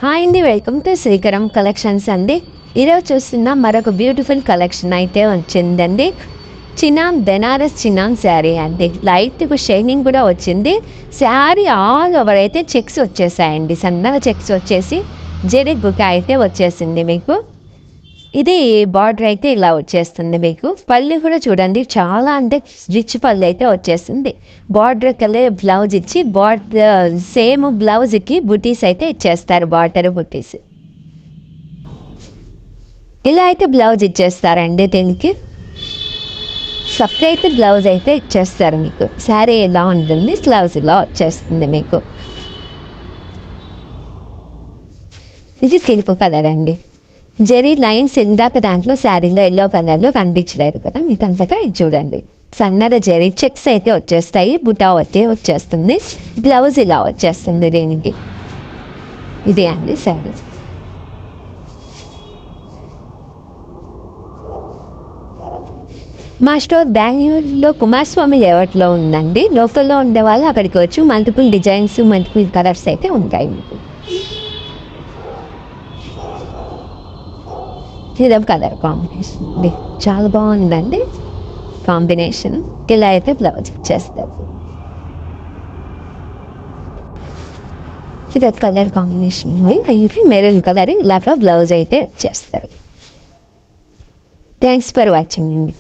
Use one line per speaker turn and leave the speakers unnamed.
Hi అండి, welcome to Srikaram collections అండి. ఈరోజు చూస్తున్న మరొక బ్యూటిఫుల్ కలెక్షన్ అయితే వచ్చిందండి. చినాన్ బెనారస్ చినాన్ శారీ అండి. లైట్ షైనింగ్ కూడా వచ్చింది. శారీ ఆల్ ఓవర్ అయితే చెక్స్ వచ్చేసాయండి. సన్నగా చెక్స్ వచ్చేసి జెరీ బుక్ అయితే వచ్చేసింది మీకు. ఇది బార్డర్ అయితే ఇలా వచ్చేస్తుంది మీకు. పళ్ళు కూడా చూడండి, చాలా అంటే రిచ్ పళ్ళు అయితే వచ్చేస్తుంది. బార్డర్ కలర్ బ్లౌజ్ ఇచ్చి బార్డర్ సేమ్ బ్లౌజ్కి బుటీస్ అయితే ఇచ్చేస్తారు, బార్డర్ బుటీస్. ఇలా అయితే బ్లౌజ్ ఇచ్చేస్తారండి. దీనికి సపరేట్ బ్లౌజ్ అయితే ఇచ్చేస్తారు మీకు. శారీ ఎలా ఉంటుంది, బ్లౌజ్ ఇలా వచ్చేస్తుంది మీకు. ఇది తెలుపు కలర్ అండి. జెరీ లైన్స్ ఇందాక దాంట్లో శారీలో ఎల్లో కలర్లో కనిపించలేదు కదా మీకు, అంతగా ఇది చూడండి. సన్నర జెరీ చెక్స్ అయితే వచ్చేస్తాయి, బుటా అయితే వచ్చేస్తుంది. బ్లౌజ్ ఇలా వచ్చేస్తుంది దీనికి. ఇదే అండి శారీ. మా స్టోర్ బెంగళూరులో కుమారస్వామి లేఅవుట్లో ఉందండి. లోకల్లో ఉండే వాళ్ళు అక్కడికి వచ్చి మల్టిపుల్ డిజైన్స్, మల్టిపుల్ కలర్స్ అయితే ఉంటాయి మీకు. ఇదే కలర్ కాంబినేషన్ అండి, చాలా బాగుందండి కాంబినేషన్. ఇలా అయితే బ్లౌజ్ ఇచ్చేస్తారు. ఇది కలర్ కాంబినేషన్ ఇది మెరూన్ కలర్, ఇలాగా బ్లౌజ్ అయితే ఇచ్చేస్తారు. థ్యాంక్స్ ఫర్ వాచింగ్ అండి.